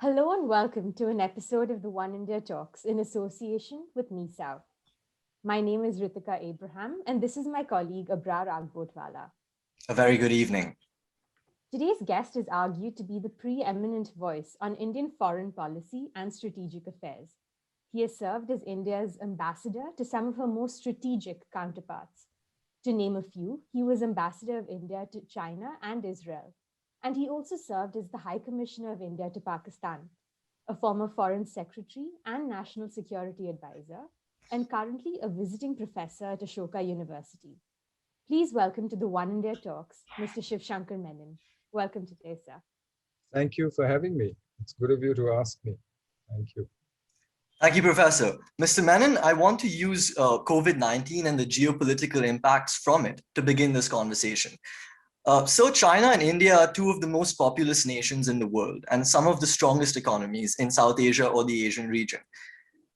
Hello and welcome to an episode of the One India Talks in association with NISAO. My name is Ritika Abraham and this is my colleague Abrar Agbotwala. A very good evening. Today's guest is argued to be the preeminent voice on Indian foreign policy and strategic affairs. He has served as India's ambassador to some of her most strategic counterparts. To name a few, he was ambassador of India to China and Israel. And he also served as the High Commissioner of India to Pakistan, a former Foreign Secretary and National Security Advisor, and currently a visiting professor at Ashoka University. Please welcome to the One India Talks, Mr. Shivshankar Menon. Welcome today, sir. Thank you for having me. It's good of you to ask me. Thank you. Thank you, Professor. Mr. Menon, I want to use COVID-19 and the geopolitical impacts from it to begin this conversation. So China and India are two of the most populous nations in the world and some of the strongest economies in South Asia or the Asian region.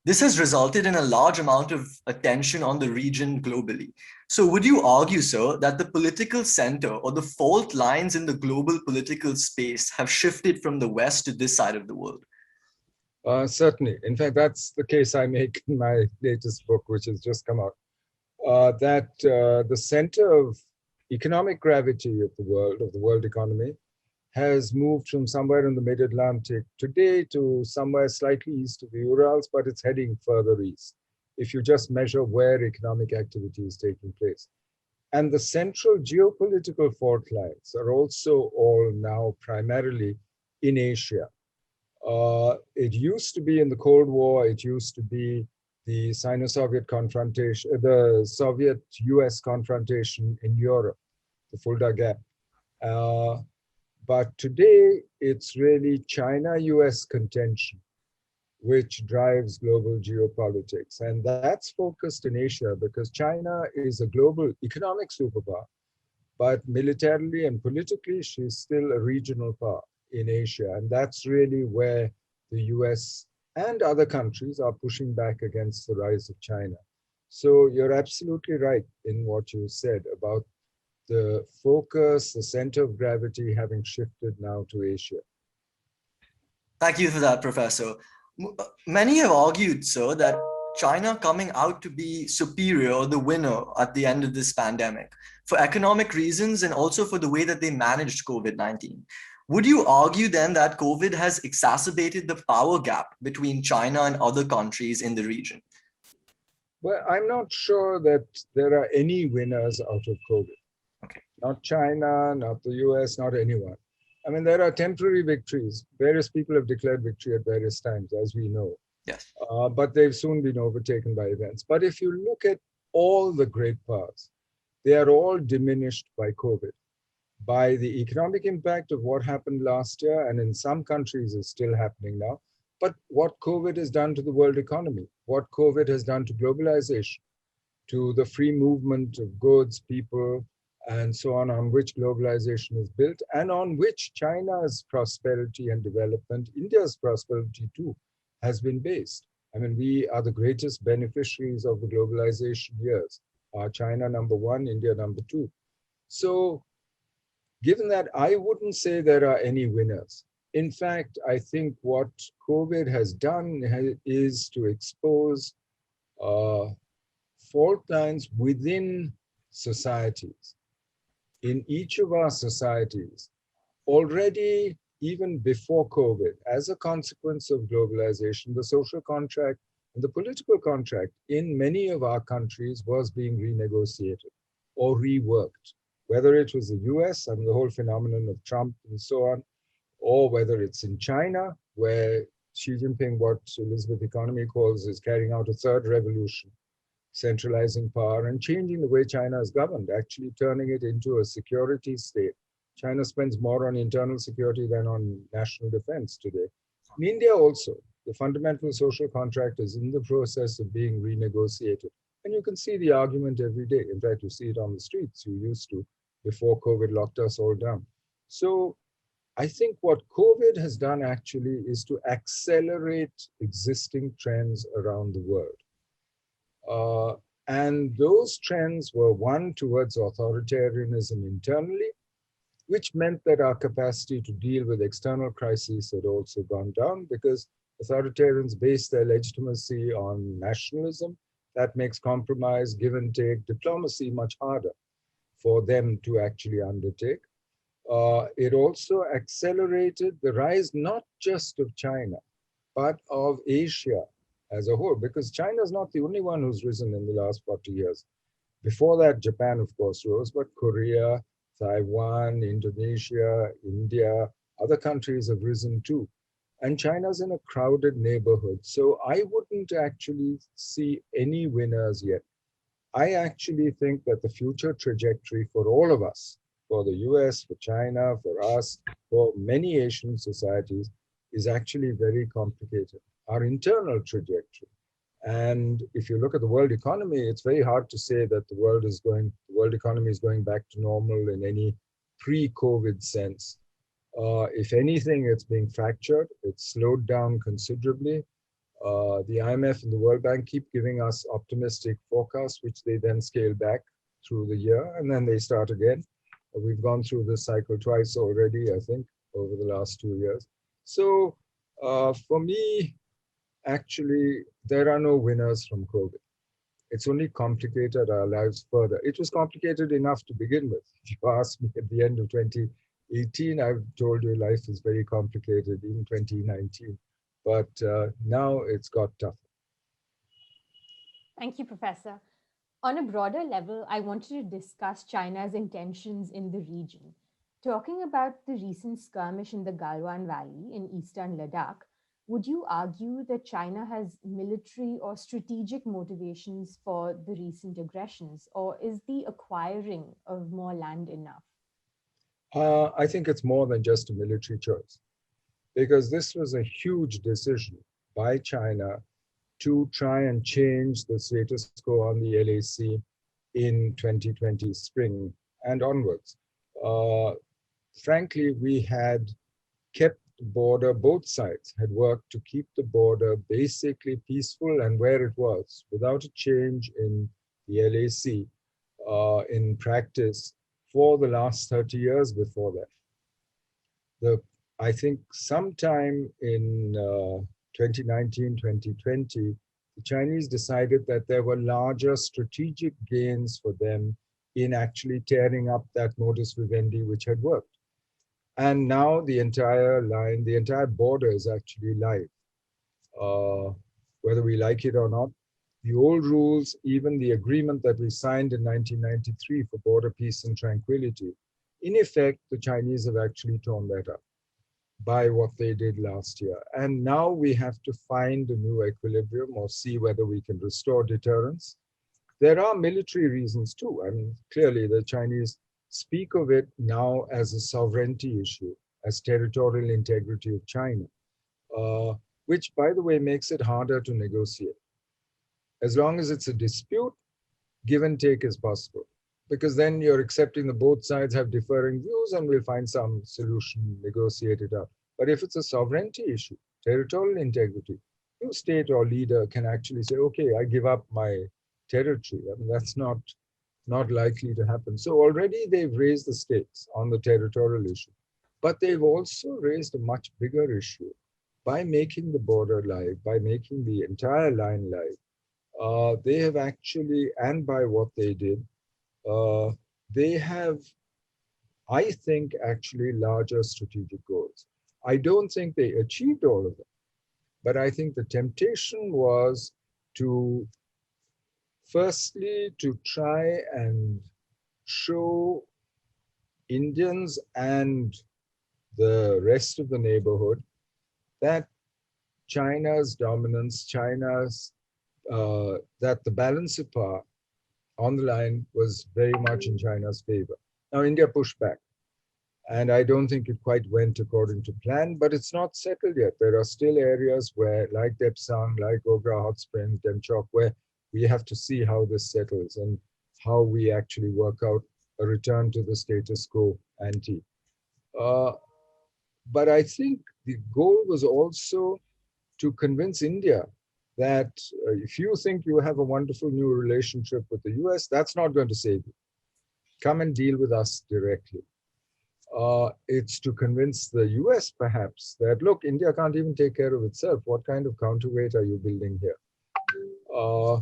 This has resulted in a large amount of attention on the region globally. So would you argue, sir, that the political center or the fault lines in the global political space have shifted from the West to this side of the world? Certainly. In fact, that's the case I make in my latest book, which has just come out, that the center of economic gravity of the world economy, has moved from somewhere in the mid-Atlantic today to somewhere slightly east of the Urals, but it's heading further east, if you just measure where economic activity is taking place. And the central geopolitical fault lines are also all now primarily in Asia. It used to be in the Cold War, it used to be the Sino-Soviet confrontation, the Soviet-US confrontation in Europe, the Fulda Gap. But today, it's really China-US contention which drives global geopolitics. And that's focused in Asia because China is a global economic superpower, but militarily and politically, she's still a regional power in Asia. And that's really where the US and other countries are pushing back against the rise of China. So you're absolutely right in what you said about the focus, the center of gravity having shifted now to Asia. Thank you for that, Professor. Many have argued, sir, that China coming out to be superior or the winner at the end of this pandemic for economic reasons and also for the way that they managed COVID-19. Would you argue then that COVID has exacerbated the power gap between China and other countries in the region? Well, I'm not sure that there are any winners out of COVID. Okay. Not China, not the US, not anyone. I mean, there are temporary victories. Various people have declared victory at various times, as we know. Yes. But they've soon been overtaken by events. But if you look at all the great powers, they are all diminished by COVID, by the economic impact of what happened last year, and in some countries is still happening now. But what COVID has done to the world economy, what COVID has done to globalization, to the free movement of goods, people, and so on which globalization is built, and on which China's prosperity and development, India's prosperity too, has been based. I mean, we are the greatest beneficiaries of the globalization years. China number one, India number two. So given that, I wouldn't say there are any winners. In fact, I think what COVID has done is to expose fault lines within societies. In each of our societies, already even before COVID, as a consequence of globalization, the social contract and the political contract in many of our countries was being renegotiated or reworked, whether it was the US and the whole phenomenon of Trump and so on, or whether it's in China, where Xi Jinping, what Elizabeth Economy calls, is carrying out a third revolution, centralizing power and changing the way China is governed, actually turning it into a security state. China spends more on internal security than on national defense today. In India also, the fundamental social contract is in the process of being renegotiated. And you can see the argument every day. In fact, you see it on the streets. You used to before COVID locked us all down. So I think what COVID has done actually is to accelerate existing trends around the world. And those trends were one towards authoritarianism internally, which meant that our capacity to deal with external crises had also gone down because authoritarians base their legitimacy on nationalism. That makes compromise, give and take, diplomacy much harder for them to actually undertake. It also accelerated the rise not just of China, but of Asia as a whole, because China is not the only one who's risen in the last 40 years. Before that, Japan, of course, rose, but Korea, Taiwan, Indonesia, India, other countries have risen too. And China's in a crowded neighborhood. So I wouldn't actually see any winners yet. I actually think that the future trajectory for all of us, for the US, for China, for us, for many Asian societies, is actually very complicated. Our internal trajectory. And if you look at the world economy, it's very hard to say that the world economy is going back to normal in any pre-COVID sense. If anything, it's being fractured. It's slowed down considerably. The IMF and the World Bank keep giving us optimistic forecasts, which they then scale back through the year, and then they start again. We've gone through this cycle twice already, I think, over the last 2 years. So for me, actually, there are no winners from COVID. It's only complicated our lives further. It was complicated enough to begin with. If you ask me at the end of 2018, I've told you life is very complicated in 2019. But now it's got tougher. Thank you, Professor. On a broader level, I wanted to discuss China's intentions in the region. Talking about the recent skirmish in the Galwan Valley in eastern Ladakh, would you argue that China has military or strategic motivations for the recent aggressions, or is the acquiring of more land enough? I think it's more than just a military choice, because this was a huge decision by China to try and change the status quo on the LAC in 2020 spring and onwards. Frankly, we had kept the border, both sides had worked to keep the border basically peaceful and where it was, without a change in the LAC in practice for the last 30 years before that. I think sometime in 2019, 2020, the Chinese decided that there were larger strategic gains for them in actually tearing up that modus vivendi which had worked. And now the entire line, the entire border is actually live. Whether we like it or not, the old rules, even the agreement that we signed in 1993 for border peace and tranquility, in effect, the Chinese have actually torn that up by what they did last year. And now we have to find a new equilibrium or see whether we can restore deterrence. There are military reasons too. I mean, clearly the Chinese speak of it now as a sovereignty issue, as territorial integrity of China, which, by the way, makes it harder to negotiate. As long as it's a dispute, give and take is possible, because then you're accepting that both sides have differing views and we'll find some solution, negotiate it out. But if it's a sovereignty issue, territorial integrity, no state or leader can actually say, okay, I give up my territory. I mean, that's not likely to happen. So already they've raised the stakes on the territorial issue, but they've also raised a much bigger issue by making the border live, by making the entire line live. They have actually, and by what they did, they have, I think, actually larger strategic goals. I don't think they achieved all of them, but I think the temptation was to, firstly, to try and show Indians and the rest of the neighborhood that China's dominance, that the balance of power on the line was very much in China's favor. Now, India pushed back, and I don't think it quite went according to plan, but it's not settled yet. There are still areas where, like Depsang, like Ogra Hot Springs, Demchok, where we have to see how this settles and how we actually work out a return to the status quo ante. But I think the goal was also to convince India that if you think you have a wonderful new relationship with the US, that's not going to save you. Come and deal with us directly. It's to convince the US perhaps that, look, India can't even take care of itself. What kind of counterweight are you building here? Uh,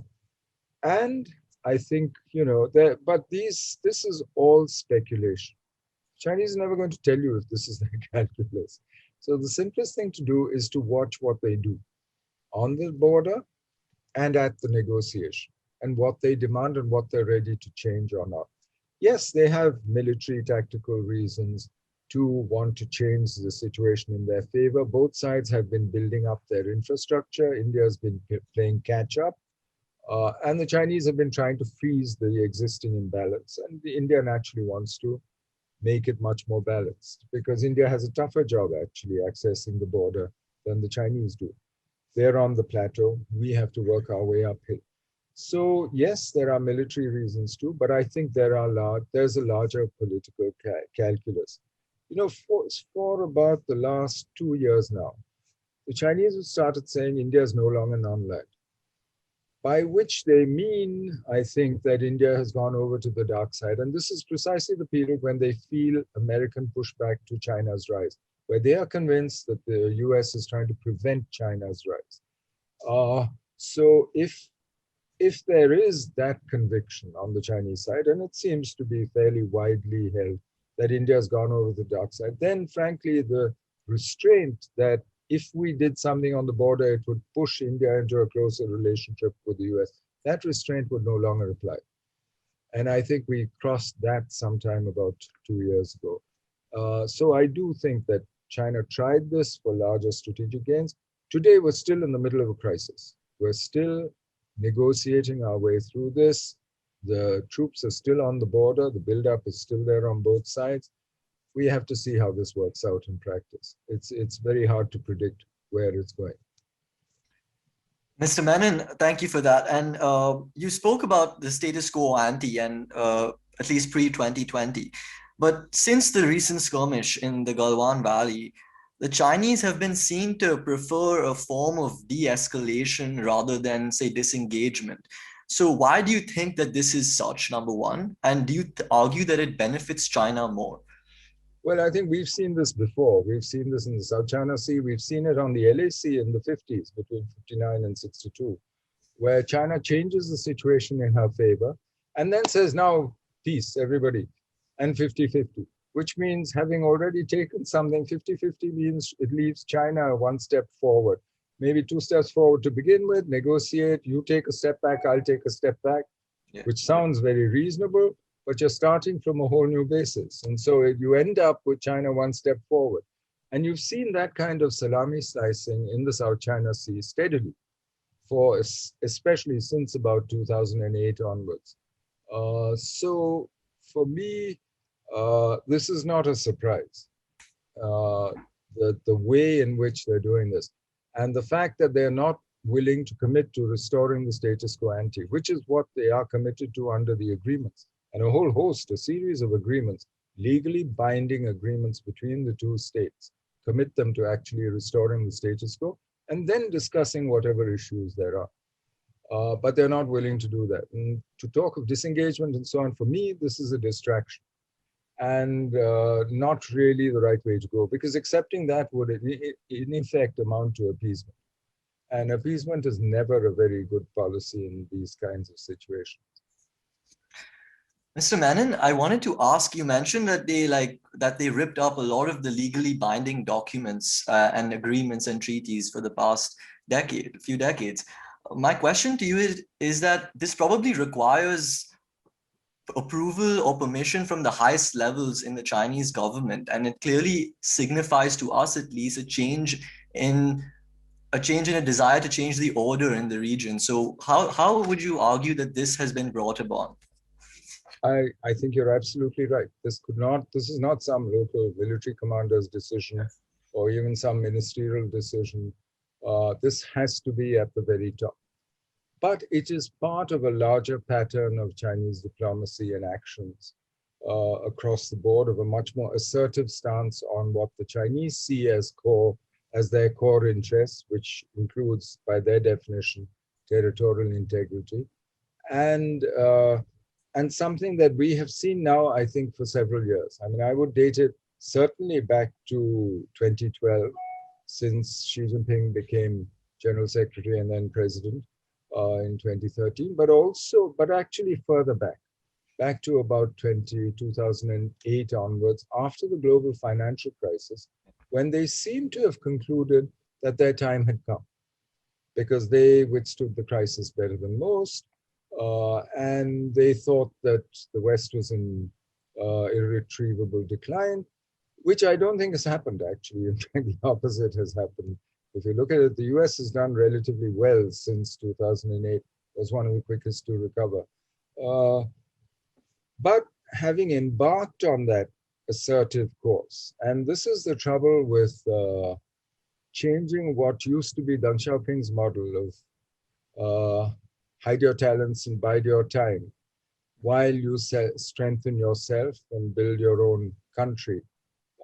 and I think, but this is all speculation. Chinese are never going to tell you if this is their calculus. So the simplest thing to do is to watch what they do on the border and at the negotiation, and what they demand and what they're ready to change or not. Yes, they have military tactical reasons to want to change the situation in their favor. Both sides have been building up their infrastructure. India has been playing catch up. And the Chinese have been trying to freeze the existing imbalance. And India naturally wants to make it much more balanced, because India has a tougher job actually accessing the border than the Chinese do. They're on the plateau. We have to work our way uphill. So yes, there are military reasons too, but I think there's a larger political calculus. For about the last 2 years now, the Chinese have started saying India is no longer non-aligned, by which they mean, I think, that India has gone over to the dark side. And this is precisely the period when they feel American pushback to China's rise, where they are convinced that the US is trying to prevent China's rise. So if there is that conviction on the Chinese side, and it seems to be fairly widely held that India has gone over the dark side, then frankly, the restraint that if we did something on the border, it would push India into a closer relationship with the US, that restraint would no longer apply. And I think we crossed that sometime about 2 years ago. So I do think that China tried this for larger strategic gains. Today, we're still in the middle of a crisis. We're still negotiating our way through this. The troops are still on the border. The buildup is still there on both sides. We have to see how this works out in practice. It's very hard to predict where it's going. Mr. Menon, thank you for that. And you spoke about the status quo ante and at least pre-2020. But since the recent skirmish in the Galwan Valley, the Chinese have been seen to prefer a form of de-escalation rather than, say, disengagement. So why do you think that this is such, number one? And do you argue that it benefits China more? Well, I think we've seen this before. We've seen this in the South China Sea. We've seen it on the LSE in the 50s, between 59 and 62, where China changes the situation in her favor and then says, now, peace, everybody, and 50-50, which means having already taken something, 50-50 means it leaves China one step forward, maybe 2 steps forward to begin with, negotiate, you take a step back, I'll take a step back, which sounds very reasonable, but you're starting from a whole new basis. And so you end up with China one step forward. And you've seen that kind of salami slicing in the South China Sea steadily, especially since about 2008 onwards. So for me, this is not a surprise, the way in which they're doing this. And the fact that they're not willing to commit to restoring the status quo ante, which is what they are committed to under the agreements. And a whole host, a series of agreements, legally binding agreements between the two states, commit them to actually restoring the status quo and then discussing whatever issues there are. But they're not willing to do that. And to talk of disengagement and so on, for me, this is a distraction and not really the right way to go, because accepting that would in effect amount to appeasement. And appeasement is never a very good policy in these kinds of situations. Mr. Menon, I wanted to ask, you mentioned that they ripped up a lot of the legally binding documents and agreements and treaties for the past few decades. My question to you is that this probably requires approval or permission from the highest levels in the Chinese government, and it clearly signifies to us at least a change in a desire to change the order in the region. So how would you argue that this has been brought about? I think you're absolutely right. This is not some local military commander's decision or even some ministerial decision. This has to be at the very top. But it is part of a larger pattern of Chinese diplomacy and actions across the board, of a much more assertive stance on what the Chinese see as their core interests, which includes, by their definition, territorial integrity, and something that we have seen now, I think, for several years. I mean, I would date it certainly back to 2012, since Xi Jinping became General Secretary and then President in 2013, but actually further back to about 2008 onwards, after the global financial crisis, when they seem to have concluded that their time had come because they withstood the crisis better than most. And they thought that the West was in irretrievable decline, which I don't think has happened actually. In fact, the opposite has happened. If you look at it, the US has done relatively well since 2008, was one of the quickest to recover. Uh, but having embarked on that assertive course, and this is the trouble with changing what used to be Deng Xiaoping's model of hide your talents and bide your time while you strengthen yourself and build your own country.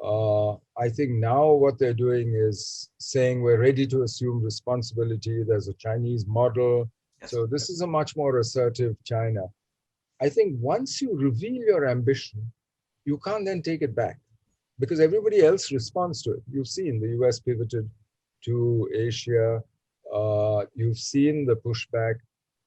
I think now what they're doing is saying we're ready to assume responsibility. There's a Chinese model. Yes. So this is a much more assertive China. I think once you reveal your ambition, you can't then take it back because everybody else responds to it. You've seen the US pivoted to Asia. You've seen the pushback.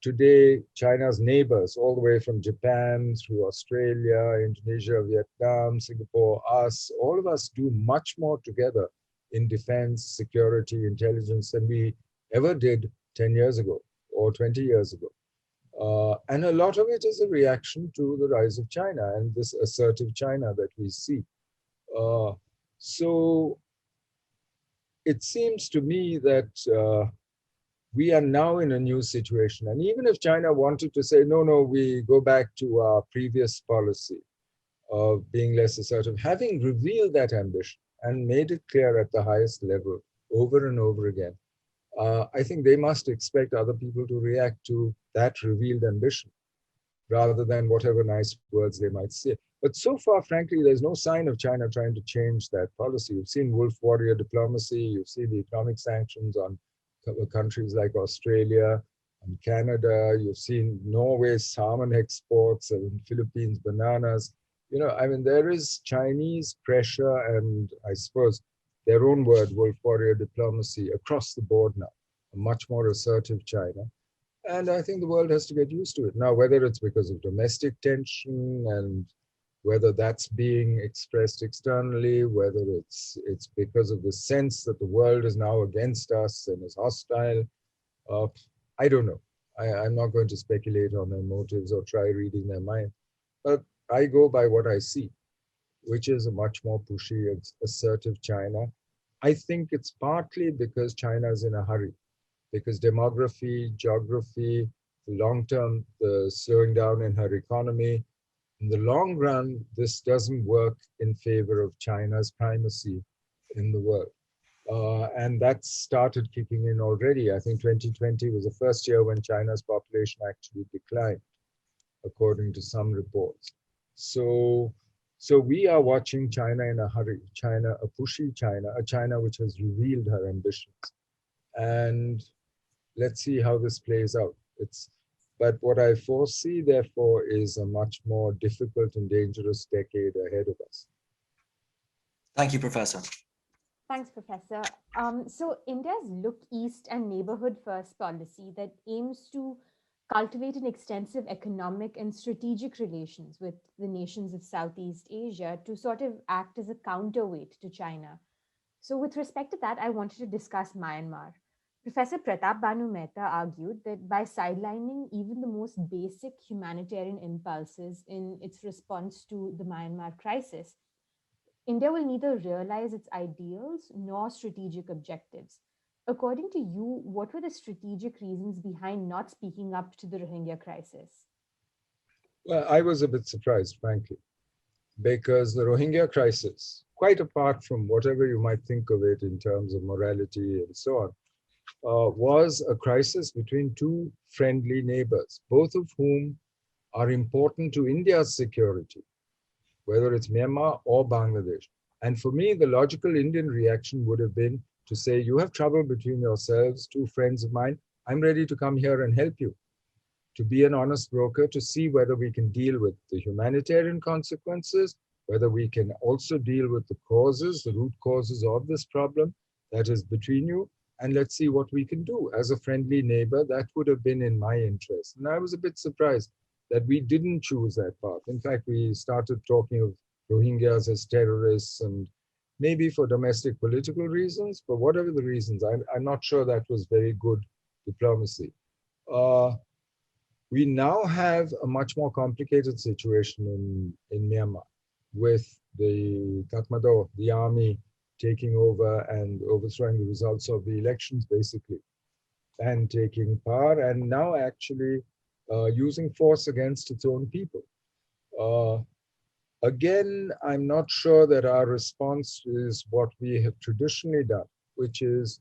Today, China's neighbors, all the way from Japan through Australia, Indonesia, Vietnam, Singapore, us, all of us do much more together in defense, security, intelligence than we ever did 10 years ago or 20 years ago. And a lot of it is a reaction to the rise of China and this assertive China that we see. So it seems to me that we are now in a new situation. And even if China wanted to say, no, we go back to our previous policy of being less assertive, having revealed that ambition and made it clear at the highest level over and over again, I think they must expect other people to react to that revealed ambition rather than whatever nice words they might say. But so far, frankly, there's no sign of China trying to change that policy. You've seen wolf warrior diplomacy, you've seen the economic sanctions on countries like Australia and Canada, you've seen Norway's salmon exports and Philippines bananas. I mean, there is Chinese pressure and I suppose their own word, wolf warrior diplomacy across the board now, a much more assertive China. And I think the world has to get used to it. Now, whether it's because of domestic tension and whether that's being expressed externally, whether it's because of the sense that the world is now against us and is hostile, I don't know. I'm not going to speculate on their motives or try reading their mind. But I go by what I see, which is a much more pushy, assertive China. I think it's partly because China is in a hurry, because demography, geography, the long term, the slowing down in her economy. In the long run, this doesn't work in favor of China's primacy in the world. And that started kicking in already. I think 2020 was the first year when China's population actually declined, according to some reports. So we are watching China in a hurry, a pushy China, a China which has revealed her ambitions. And let's see how this plays out. But what I foresee, therefore, is a much more difficult and dangerous decade ahead of us. Thank you, Professor. Thanks, Professor. So India's Look East and Neighborhood First policy that aims to cultivate an extensive economic and strategic relations with the nations of Southeast Asia to sort of act as a counterweight to China. So with respect to that, I wanted to discuss Myanmar. Professor Pratap Banu Mehta argued that by sidelining even the most basic humanitarian impulses in its response to the Myanmar crisis, India will neither realize its ideals nor strategic objectives. According to you, what were the strategic reasons behind not speaking up to the Rohingya crisis? Well, I was a bit surprised, frankly, because the Rohingya crisis, quite apart from whatever you might think of it in terms of morality and so on, was a crisis between two friendly neighbors, both of whom are important to India's security, whether it's Myanmar or Bangladesh. And for me, the logical Indian reaction would have been to say, you have trouble between yourselves, two friends of mine, I'm ready to come here and help you, to be an honest broker, to see whether we can deal with the humanitarian consequences whether we can also deal with the causes, the root causes of this problem that is between you, and let's see what we can do. As a friendly neighbor, that would have been in my interest. And I was a bit surprised that we didn't choose that path. In fact, we started talking of Rohingyas as terrorists, and maybe for domestic political reasons, but whatever the reasons, I'm not sure that was very good diplomacy. We now have a much more complicated situation in Myanmar, with the Tatmadaw, the army, taking over and overthrowing the results of the elections, basically, and taking power, and now actually using force against its own people. Again, I'm not sure that our response is what we have traditionally done, which is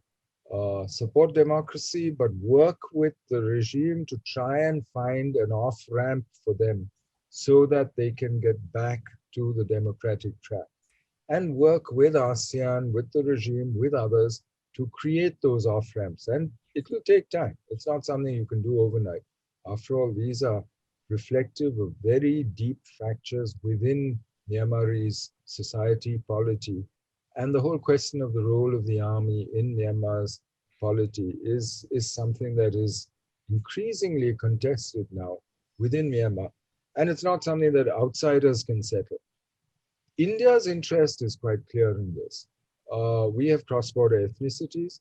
support democracy, but work with the regime to try and find an off-ramp for them so that they can get back to the democratic track, and work with ASEAN, with the regime, with others to create those off-ramps. And it will take time. It's not something you can do overnight. After all, these are reflective of very deep fractures within Myanmarese society, polity. And the whole question of the role of the army in Myanmar's polity is something that is increasingly contested now within Myanmar. And it's not something that outsiders can settle. India's interest is quite clear in this. We have cross-border ethnicities.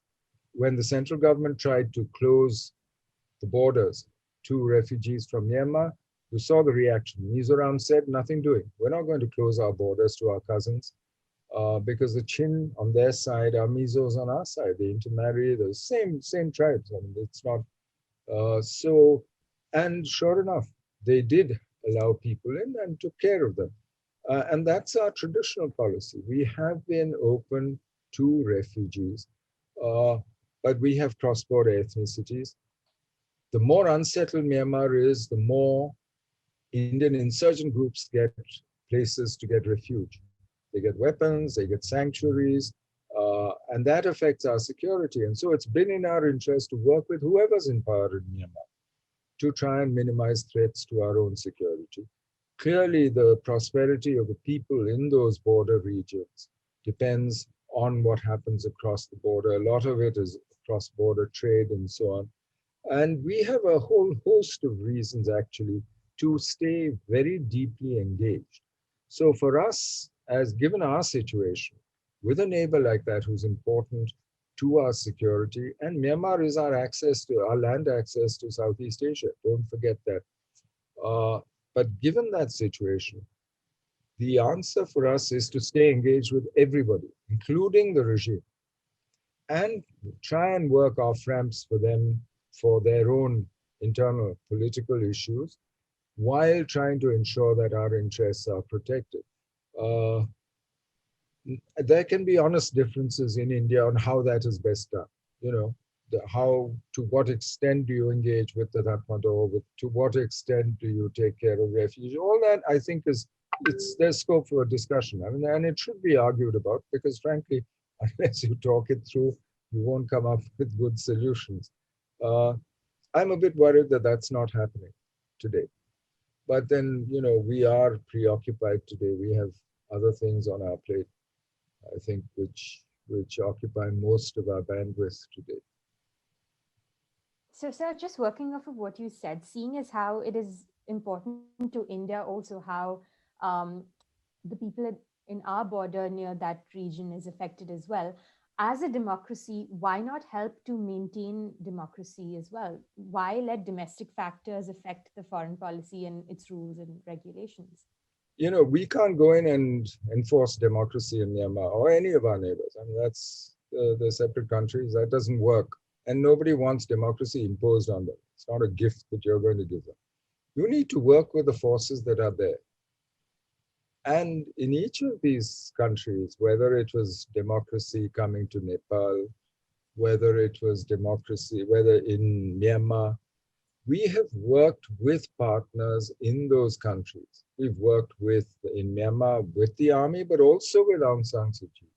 When the central government tried to close the borders to refugees from Myanmar, you saw the reaction. Mizoram said, nothing doing. We're not going to close our borders to our cousins because the Chin on their side are Mizos on our side. They intermarry, the same tribes. I mean, it's not so. And sure enough, they did allow people in and took care of them. And that's our traditional policy. We have been open to refugees, but we have cross-border ethnicities. The more unsettled Myanmar is, the more Indian insurgent groups get places to get refuge. They get weapons, they get sanctuaries, and that affects our security. And so it's been in our interest to work with whoever's in power in Myanmar to try and minimize threats to our own security. Clearly, the prosperity of the people in those border regions depends on what happens across the border. A lot of it is cross-border trade and so on. And we have a whole host of reasons, actually, to stay very deeply engaged. So for us, as given our situation, with a neighbor like that who's important to our security, and Myanmar is our access to, our land access to Southeast Asia, don't forget that. But given that situation, the answer for us is to stay engaged with everybody, including the regime, and try and work off ramps for them for their own internal political issues, while trying to ensure that our interests are protected. There can be honest differences in India on how that is best done. You know, to what extent do you engage with the Tatmadaw, to what extent do you take care of refugees? All that, I think, there's scope for a discussion. I mean, and it should be argued about, because frankly, unless you talk it through, you won't come up with good solutions. I'm a bit worried that that's not happening today. But then, you know, we are preoccupied today. We have other things on our plate, I think, which occupy most of our bandwidth today. So, sir, just working off of what you said, seeing as how it is important to India, also how the people in our border near that region is affected as well. As a democracy, why not help to maintain democracy as well? Why let domestic factors affect the foreign policy and its rules and regulations? You know, we can't go in and enforce democracy in Myanmar or any of our neighbors. I mean, that's the separate countries. That doesn't work. And nobody wants democracy imposed on them. It's not a gift that you're going to give them. You need to work with the forces that are there. And in each of these countries, whether it was democracy coming to Nepal, whether it was democracy, whether in Myanmar, we have worked with partners in those countries. We've worked in Myanmar with the army, but also with Aung San Suu Kyi.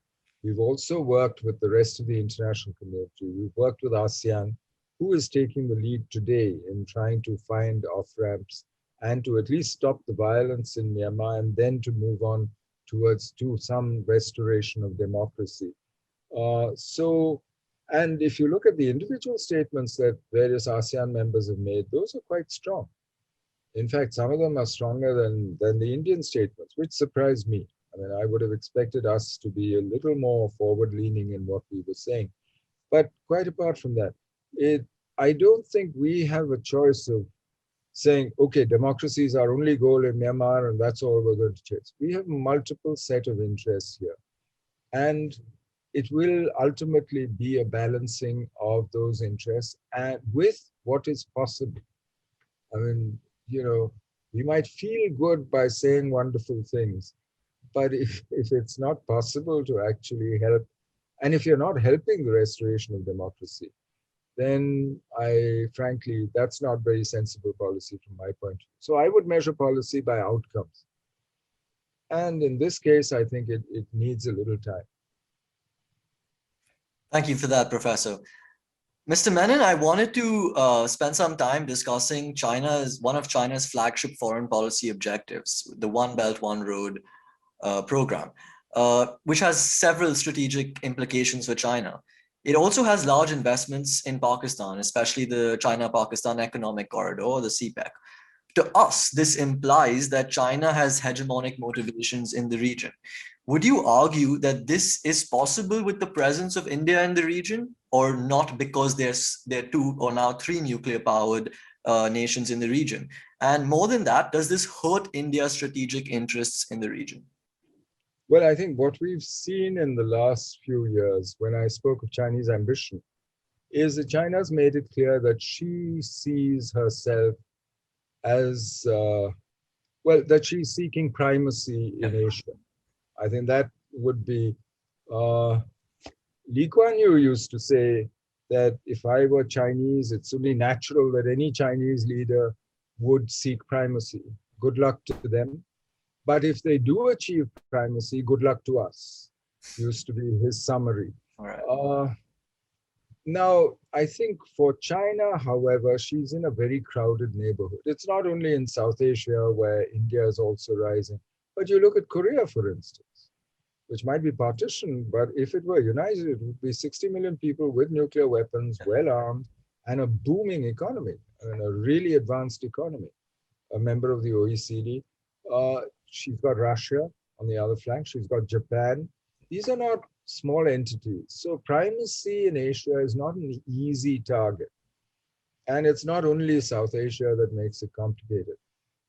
We've also worked with the rest of the international community. We've worked with ASEAN, who is taking the lead today in trying to find off-ramps and to at least stop the violence in Myanmar, and then to move on to some restoration of democracy. And if you look at the individual statements that various ASEAN members have made, those are quite strong. In fact, some of them are stronger than the Indian statements, which surprised me. I mean, I would have expected us to be a little more forward-leaning in what we were saying. But quite apart from that, I don't think we have a choice of saying, okay, democracy is our only goal in Myanmar and that's all we're going to chase. We have multiple set of interests here. And it will ultimately be a balancing of those interests and with what is possible. I mean, we might feel good by saying wonderful things, but if it's not possible to actually help, and if you're not helping the restoration of democracy, then frankly, that's not very sensible policy from my point of view. So I would measure policy by outcomes. And in this case, I think it needs a little time. Thank you for that, Professor. Mr. Menon, I wanted to spend some time discussing one of China's flagship foreign policy objectives, the One Belt, One Road program, which has several strategic implications for China. It also has large investments in Pakistan, especially the China-Pakistan Economic Corridor, the CPEC. To us, this implies that China has hegemonic motivations in the region. Would you argue that this is possible with the presence of India in the region, or not, because there are two or now three nuclear-powered nations in the region? And more than that, does this hurt India's strategic interests in the region? Well, I think what we've seen in the last few years, when I spoke of Chinese ambition, is that China's made it clear that she sees herself as, that she's seeking primacy in Asia. I think that would be, Lee Kuan Yew used to say that if I were Chinese, it's only natural that any Chinese leader would seek primacy. Good luck to them. But if they do achieve primacy, good luck to us, used to be his summary. All right. Now, I think for China, however, she's in a very crowded neighborhood. It's not only in South Asia where India is also rising, but you look at Korea, for instance, which might be partitioned, but if it were united, it would be 60 million people with nuclear weapons, well armed, and a booming economy, and a really advanced economy, a member of the OECD. She's got Russia on the other flank. She's got Japan. These are not small entities. So primacy in Asia is not an easy target. And it's not only South Asia that makes it complicated.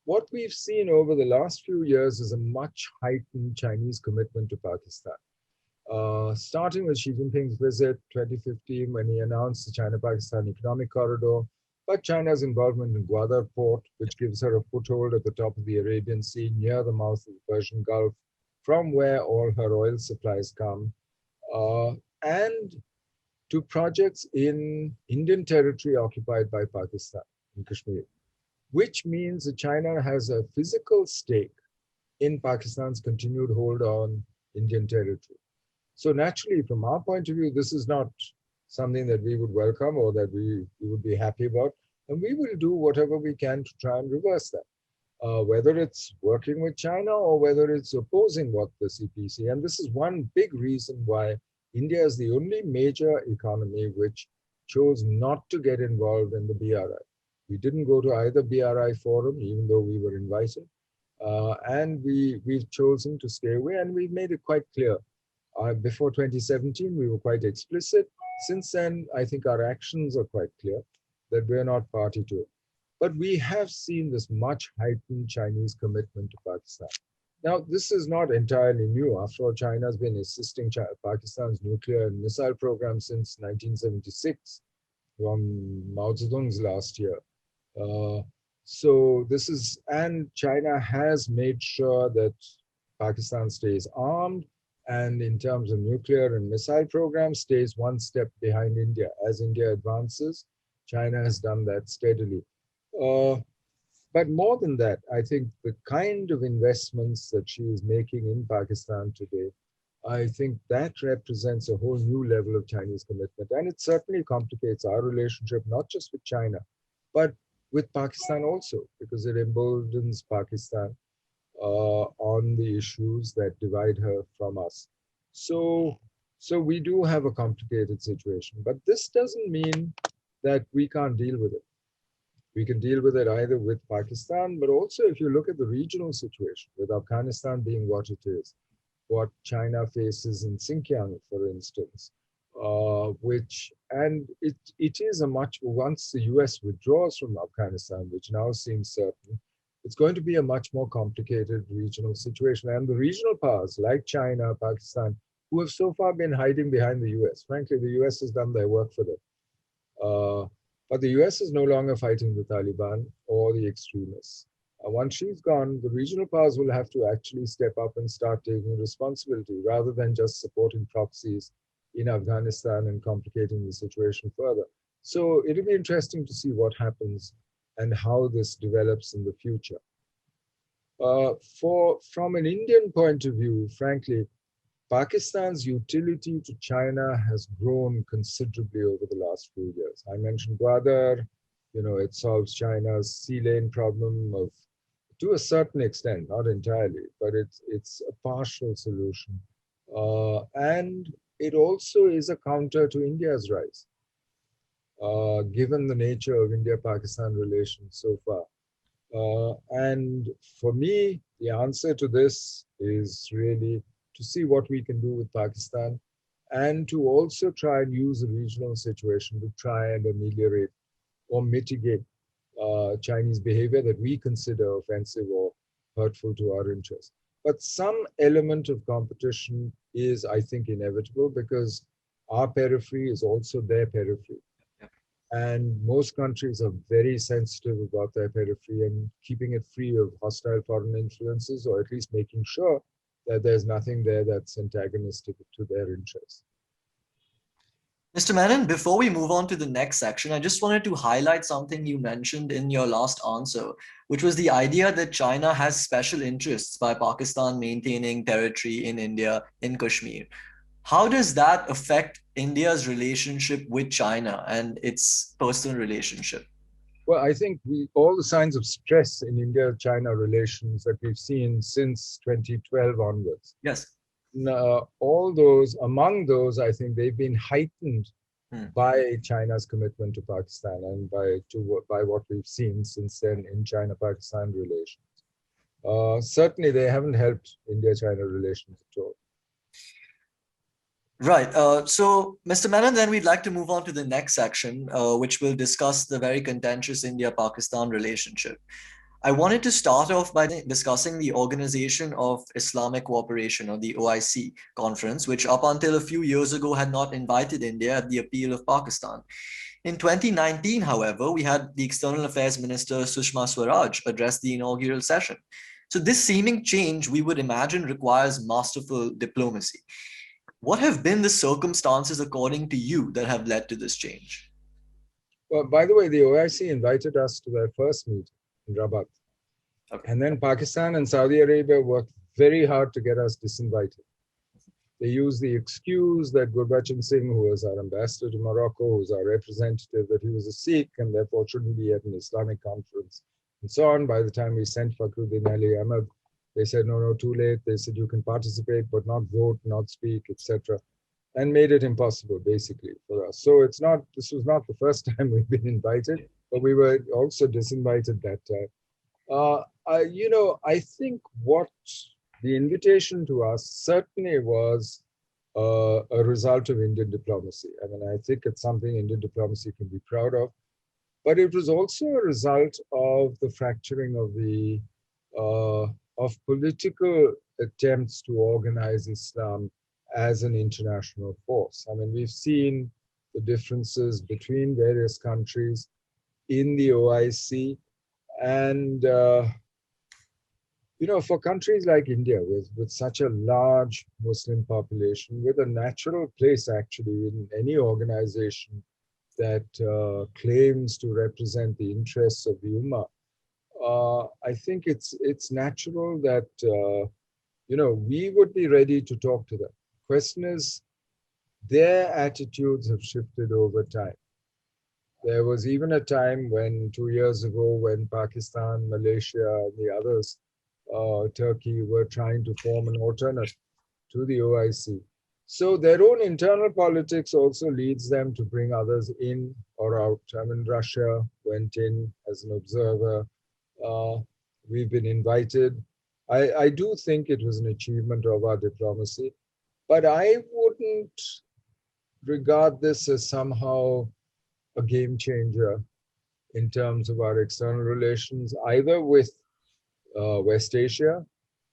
What we've seen over the last few years is a much heightened Chinese commitment to Pakistan. Starting with Xi Jinping's visit 2015, when he announced the China-Pakistan Economic Corridor, but China's involvement in Gwadar port, which gives her a foothold at the top of the Arabian Sea near the mouth of the Persian Gulf, from where all her oil supplies come, and to projects in Indian territory occupied by Pakistan, in Kashmir, which means that China has a physical stake in Pakistan's continued hold on Indian territory. So naturally, from our point of view, this is not something that we would welcome or that we would be happy about. And we will do whatever we can to try and reverse that, whether it's working with China or whether it's opposing what the CPC. And this is one big reason why India is the only major economy which chose not to get involved in the BRI. We didn't go to either BRI forum, even though we were invited. And we've chosen to stay away, and we've made it quite clear. Before 2017, we were quite explicit. Since then, I think our actions are quite clear that we're not party to it. But we have seen this much heightened Chinese commitment to Pakistan. Now, this is not entirely new. After all, China has been assisting Pakistan's nuclear and missile program since 1976, from Mao Zedong's last year. And China has made sure that Pakistan stays armed, and in terms of nuclear and missile programs, stays one step behind India. As India advances, China has done that steadily. But more than that, I think the kind of investments that she is making in Pakistan today, I think that represents a whole new level of Chinese commitment. And it certainly complicates our relationship, not just with China, but with Pakistan also, because it emboldens Pakistan. on the issues that divide her from us. So, so we do have a complicated situation, but this doesn't mean that we can't deal with it. We can deal with it either with Pakistan, but also if you look at the regional situation, with Afghanistan being what it is, what China faces in Xinjiang, for instance, it is a much, once the US withdraws from Afghanistan, which now seems certain, it's going to be a much more complicated regional situation. And the regional powers like China, Pakistan, who have so far been hiding behind the US, frankly, the US has done their work for them. But the US is no longer fighting the Taliban or the extremists. Once she's gone, the regional powers will have to actually step up and start taking responsibility rather than just supporting proxies in Afghanistan and complicating the situation further. So it'll be interesting to see what happens and how this develops in the future. From an Indian point of view, frankly, Pakistan's utility to China has grown considerably over the last few years. I mentioned Gwadar, it solves China's sea lane problem to a certain extent, not entirely, but it's a partial solution. And it also is a counter to India's rise, given the nature of India-Pakistan relations so far. And for me, the answer to this is really to see what we can do with Pakistan and to also try and use the regional situation to try and ameliorate or mitigate Chinese behavior that we consider offensive or hurtful to our interests. But some element of competition is, I think, inevitable because our periphery is also their periphery. And most countries are very sensitive about their periphery and keeping it free of hostile foreign influences, or at least making sure that there's nothing there that's antagonistic to their interests. Mr. Menon, before we move on to the next section, I just wanted to highlight something you mentioned in your last answer, which was the idea that China has special interests by Pakistan maintaining territory in India, in Kashmir. How does that affect India's relationship with China and its personal relationship? Well, I think all the signs of stress in India-China relations that we've seen since 2012 onwards. Yes. Among those, I think they've been heightened by China's commitment to Pakistan and by what we've seen since then in China-Pakistan relations. Certainly, they haven't helped India-China relations at all. Right. So, Mr. Menon, then we'd like to move on to the next section, which will discuss the very contentious India-Pakistan relationship. I wanted to start off by discussing the Organization of Islamic Cooperation, or the OIC conference, which up until a few years ago had not invited India at the appeal of Pakistan. In 2019, however, we had the External Affairs Minister Sushma Swaraj address the inaugural session. So this seeming change, we would imagine, requires masterful diplomacy. What have been the circumstances, according to you, that have led to this change? Well, by the way, the OIC invited us to their first meeting in Rabat. Okay. And then Pakistan and Saudi Arabia worked very hard to get us disinvited. They used the excuse that Gurbachan Singh, who was our ambassador to Morocco, who was our representative, that he was a Sikh and therefore shouldn't be at an Islamic conference and so on. By the time we sent Fakhruddin Ali Ahmed, they said, no, too late. They said, you can participate, but not vote, not speak, etc. And made it impossible, basically, for us. So this was not the first time we've been invited, but we were also disinvited that time. I think what the invitation to us certainly was a result of Indian diplomacy. I mean, I think it's something Indian diplomacy can be proud of, but it was also a result of the fracturing of political attempts to organize Islam as an international force. I mean, we've seen the differences between various countries in the OIC, and for countries like India, with such a large Muslim population, with a natural place actually in any organization that claims to represent the interests of the Ummah, I think it's natural that we would be ready to talk to them. Question is, their attitudes have shifted over time. There was even a time when 2 years ago, when Pakistan, Malaysia, and the others Turkey were trying to form an alternate to the OIC. So their own internal politics also leads them to bring others in or out. I mean, Russia went in as an observer. Uh, we've been invited. I do think it was an achievement of our diplomacy, but I wouldn't regard this as somehow a game changer in terms of our external relations, either with West Asia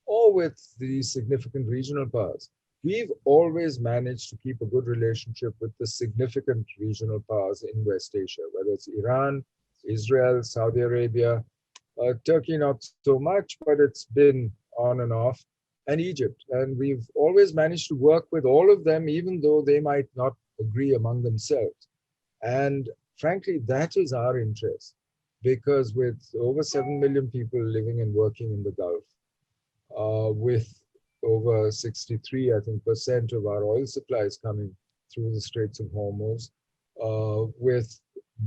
or with the significant regional powers. We've always managed to keep a good relationship with the significant regional powers in West Asia, whether it's Iran, Israel, Saudi Arabia, Turkey, not so much, but it's been on and off, and Egypt. And we've always managed to work with all of them, even though they might not agree among themselves. And frankly, that is our interest, because with over 7 million people living and working in the Gulf, with over 63, I think, percent of our oil supplies coming through the Straits of Hormuz, with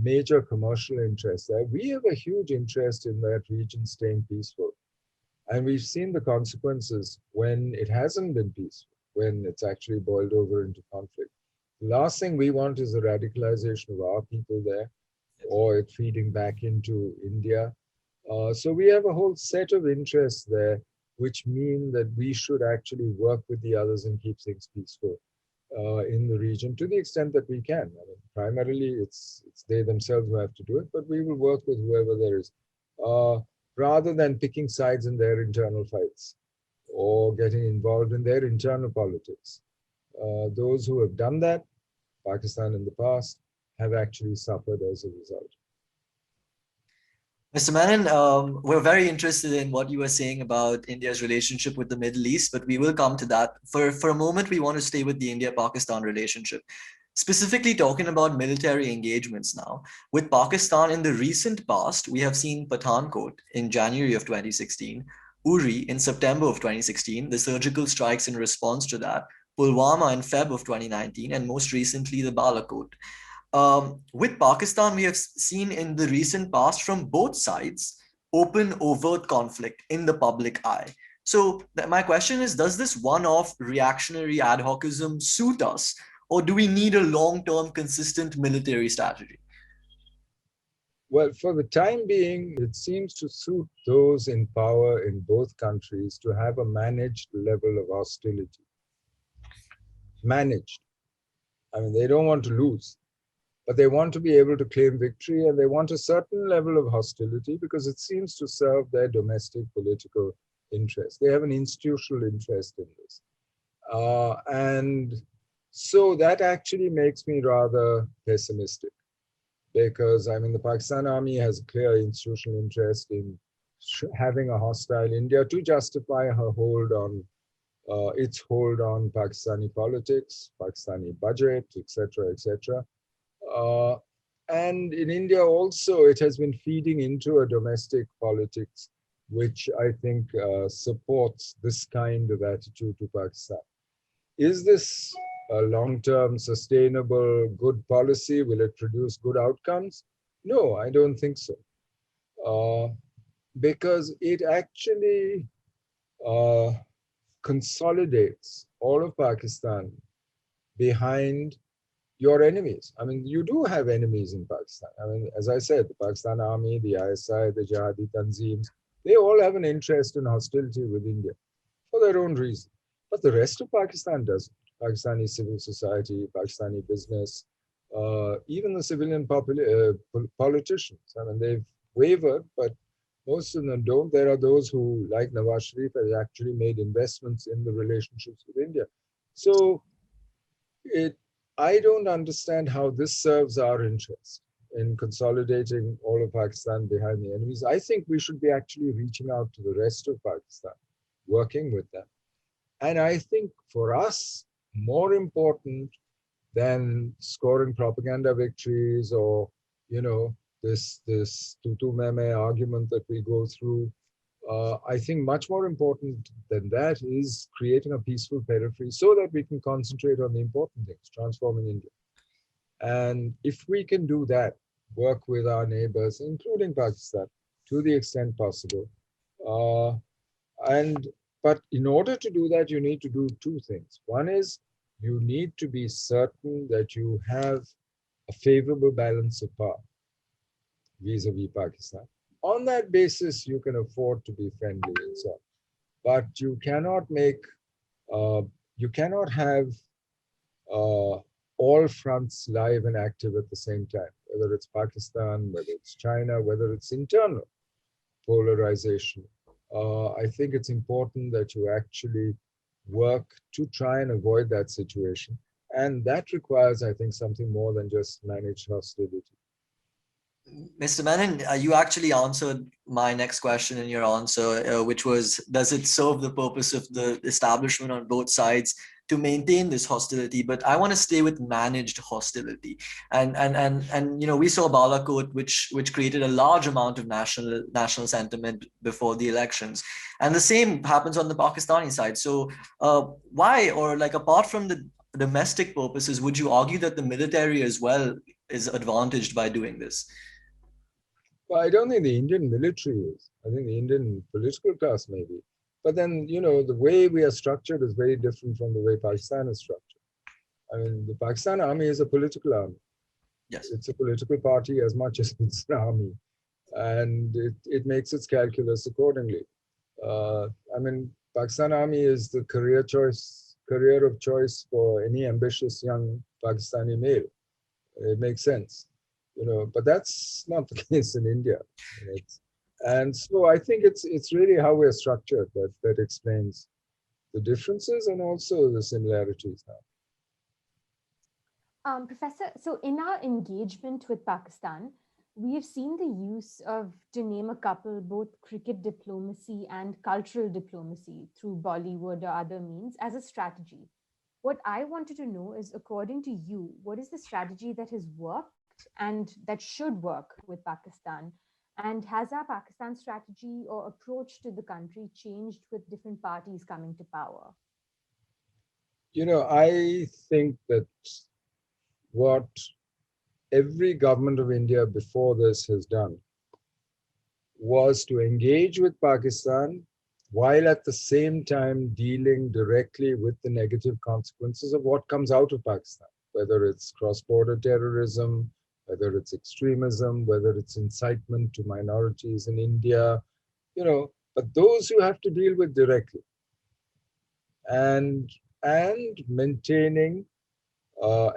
major commercial interests there. We have a huge interest in that region staying peaceful. And we've seen the consequences when it hasn't been peaceful, when it's actually boiled over into conflict. The last thing we want is the radicalization of our people there, or it feeding back into India. So we have a whole set of interests there, which mean that we should actually work with the others and keep things peaceful in the region to the extent that we can. I mean, primarily, it's they themselves who have to do it, but we will work with whoever there is, rather than picking sides in their internal fights or getting involved in their internal politics. Those who have done that, Pakistan in the past, have actually suffered as a result. Mr. Menon, we're very interested in what you were saying about India's relationship with the Middle East, but we will come to that. For a moment, we want to stay with the India-Pakistan relationship, specifically talking about military engagements now. With Pakistan in the recent past, we have seen Pathankot in January of 2016, Uri in September of 2016, the surgical strikes in response to that, Pulwama in Feb of 2019, and most recently the Balakot. With Pakistan, we have seen in the recent past from both sides open, overt conflict in the public eye. So my question is, does this one-off reactionary ad hocism suit us, or do we need a long-term consistent military strategy? Well, for the time being, it seems to suit those in power in both countries to have a managed level of hostility. Managed. I mean, they don't want to lose, but they want to be able to claim victory, and they want a certain level of hostility because it seems to serve their domestic political interest. They have an institutional interest in this. And so that actually makes me rather pessimistic, because I mean, the Pakistan army has a clear institutional interest in having a hostile India to justify her hold on its hold on Pakistani politics, Pakistani budget, etc., etc. And in India also, it has been feeding into a domestic politics, which I think supports this kind of attitude to Pakistan. Is this a long-term, sustainable, good policy? Will it produce good outcomes? No, I don't think so. Because it actually uh, consolidates all of Pakistan behind your enemies. I mean, you do have enemies in Pakistan. I mean, as I said, the Pakistan Army, the ISI, the Jihadi Tanzeems, they all have an interest in hostility with India for their own reason. But the rest of Pakistan doesn't. Pakistani civil society, Pakistani business, even the civilian politicians. I mean, they've wavered, but most of them don't. There are those who, like Nawaz Sharif, has actually made investments in the relationships with India. So I don't understand how this serves our interest in consolidating all of Pakistan behind the enemies. I think we should be actually reaching out to the rest of Pakistan, working with them. And I think for us, more important than scoring propaganda victories or, this tutu meme argument that we go through, I think much more important than that is creating a peaceful periphery so that we can concentrate on the important things, transforming India. And if we can do that, work with our neighbors, including Pakistan, to the extent possible, And but in order to do that, you need to do two things. One is you need to be certain that you have a favorable balance of power vis-a-vis Pakistan. On that basis, you can afford to be friendly and so on. But uh, you cannot have uh, all fronts live and active at the same time, whether it's Pakistan, whether it's China, whether it's internal polarization. I think it's important that you actually work to try and avoid that situation. And that requires, I think, something more than just managed hostility. Mr. Menon, you actually answered my next question in your answer, which was, does it serve the purpose of the establishment on both sides to maintain this hostility? But I want to stay with managed hostility. And we saw Balakot, which created a large amount of national sentiment before the elections. And the same happens on the Pakistani side. So why, or like apart from the domestic purposes, would you argue that the military as well is advantaged by doing this? Well, I don't think the Indian military is. I think the Indian political class may be. But then, the way we are structured is very different from the way Pakistan is structured. I mean, the Pakistan army is a political army. Yes. It's a political party as much as it's an army. And it makes its calculus accordingly. I mean, Pakistan army is the career of choice for any ambitious young Pakistani male. It makes sense, but that's not the case in India. And so I think it's really how we're structured that explains the differences and also the similarities now. Professor, so in our engagement with Pakistan, we have seen the use of, to name a couple, both cricket diplomacy and cultural diplomacy through Bollywood or other means as a strategy. What I wanted to know is, according to you, what is the strategy that has worked and that should work with Pakistan? And has our Pakistan strategy or approach to the country changed with different parties coming to power? I think that what every government of India before this has done was to engage with Pakistan while at the same time dealing directly with the negative consequences of what comes out of Pakistan, whether it's cross-border terrorism, whether it's extremism, whether it's incitement to minorities in India, but those you have to deal with directly. And maintaining,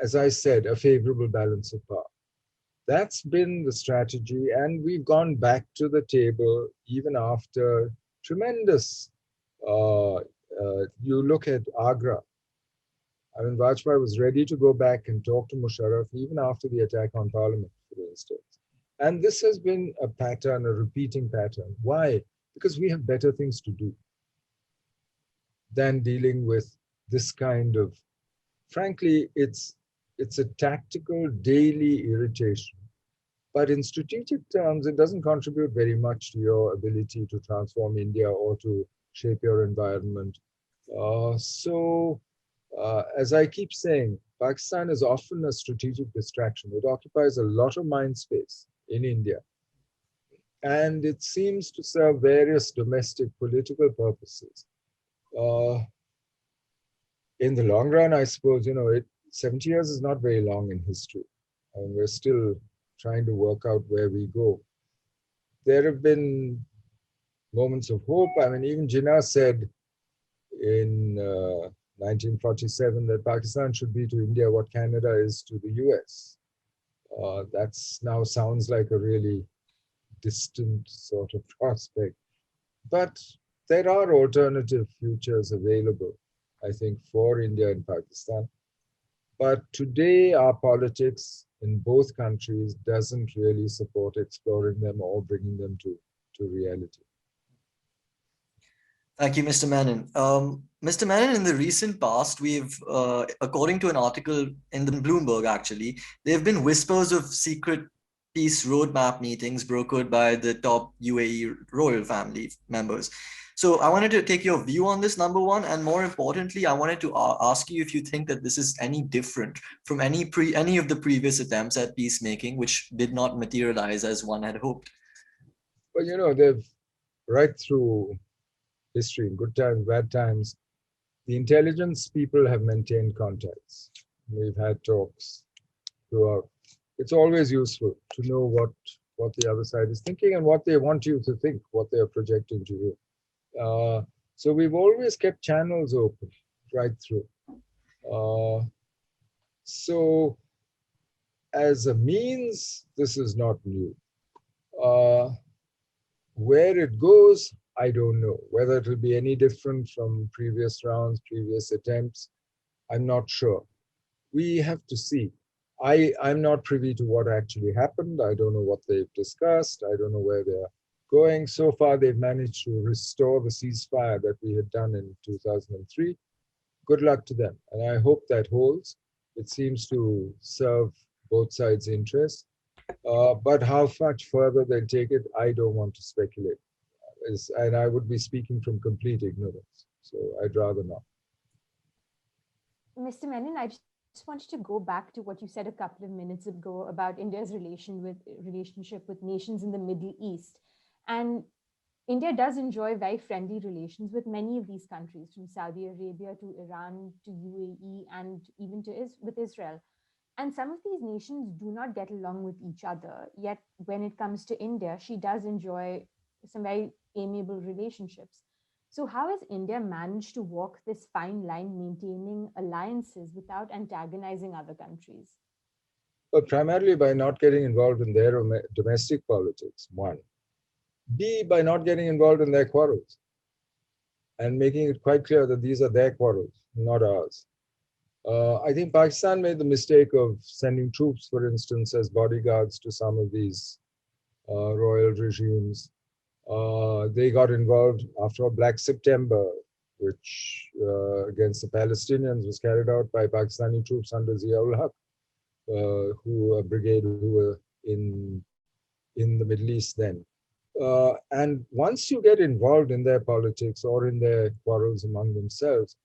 as I said, a favorable balance of power. That's been the strategy, and we've gone back to the table even after tremendous. You look at Agra. I mean, Vajpayee was ready to go back and talk to Musharraf even after the attack on Parliament, for instance. And this has been a pattern, a repeating pattern. Why? Because we have better things to do than dealing with this kind of, frankly, it's a tactical daily irritation. But in strategic terms, it doesn't contribute very much to your ability to transform India or to shape your environment. As I keep saying, Pakistan is often a strategic distraction. It occupies a lot of mind space in India. And it seems to serve various domestic political purposes. In the long run, I suppose, 70 years is not very long in history. I mean, we're still trying to work out where we go. There have been moments of hope. I mean, even Jinnah said in 1947 that Pakistan should be to India what Canada is to the US. That's now sounds like a really distant sort of prospect. But there are alternative futures available, I think, for India and Pakistan. But today, our politics in both countries doesn't really support exploring them or bringing them to reality. Thank you, Mr. Menon. Mr. Menon, in the recent past, according to an article in the Bloomberg, actually, there have been whispers of secret peace roadmap meetings brokered by the top UAE royal family members. So I wanted to take your view on this, number one, and more importantly, I wanted to ask you if you think that this is any different from any of the previous attempts at peacemaking, which did not materialize as one had hoped. Well, they've right through history, in good times, bad times, the intelligence people have maintained contacts. We've had talks throughout. It's always useful to know what the other side is thinking and what they want you to think, what they are projecting to you. So we've always kept channels open right through. Uh, so as a means, this is not new. Uh, where it goes, I don't know. Whether it will be any different from previous rounds, previous attempts, I'm not sure. We have to see. I'm not privy to what actually happened. I don't know what they've discussed. I don't know where they're going. So far, they've managed to restore the ceasefire that we had done in 2003. Good luck to them. And I hope that holds. It seems to serve both sides' interests. But how much further they'll take it, I don't want to speculate. And I would be speaking from complete ignorance. So I'd rather not. Mr. Menon, I just wanted to go back to what you said a couple of minutes ago about India's relationship with nations in the Middle East. And India does enjoy very friendly relations with many of these countries, from Saudi Arabia to Iran to UAE and even with Israel. And some of these nations do not get along with each other. Yet, when it comes to India, she does enjoy some very amiable relationships. So, how has India managed to walk this fine line, maintaining alliances without antagonizing other countries? But primarily by not getting involved in their domestic politics, one. B, by not getting involved in their quarrels and making it quite clear that these are their quarrels, not ours. I think Pakistan made the mistake of sending troops, for instance, as bodyguards to some of these royal regimes. They got involved after Black September, which against the Palestinians was carried out by Pakistani troops under Zia-ul Haq, who a brigade who were in the Middle East then. And once you get involved in their politics or in their quarrels among themselves,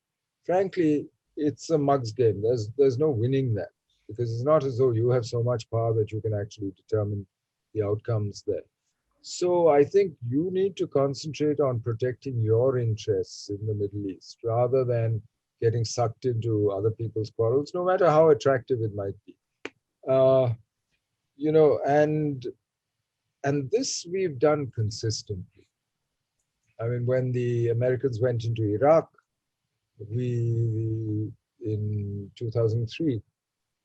frankly, it's a mug's game. There's no winning that, because it's not as though you have so much power that you can actually determine the outcomes there. So I think you need to concentrate on protecting your interests in the Middle East rather than getting sucked into other people's quarrels, no matter how attractive it might be. You know, and this we've done consistently. I mean, when the Americans went into Iraq, we in 2003,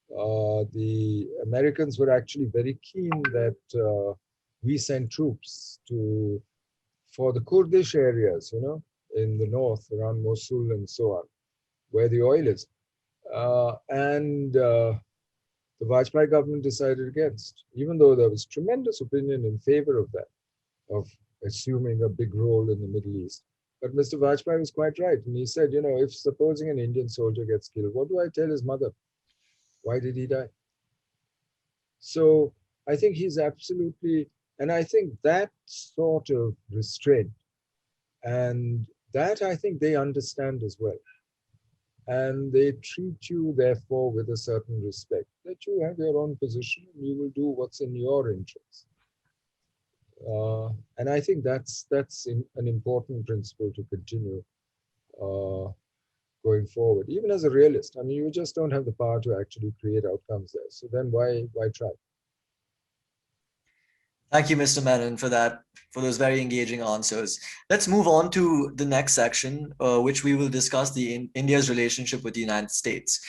the Americans were actually very keen that we sent troops for the Kurdish areas, you know, in the north around Mosul and so on, where the oil is. The Vajpayee government decided against, even though there was tremendous opinion in favor of that, of assuming a big role in the Middle East. But Mr. Vajpayee was quite right. And he said, you know, if supposing an Indian soldier gets killed, what do I tell his mother? Why did he die? So I think he's absolutely, and I think that sort of restraint, and that I think they understand as well. And they treat you, therefore, with a certain respect, that you have your own position and you will do what's in your interest. And I think that's an important principle to continue going forward, even as a realist. I mean, you just don't have the power to actually create outcomes there. So then why try? Thank you, Mr. Menon, for those very engaging answers. Let's move on to the next section, which we will discuss India's relationship with the United States.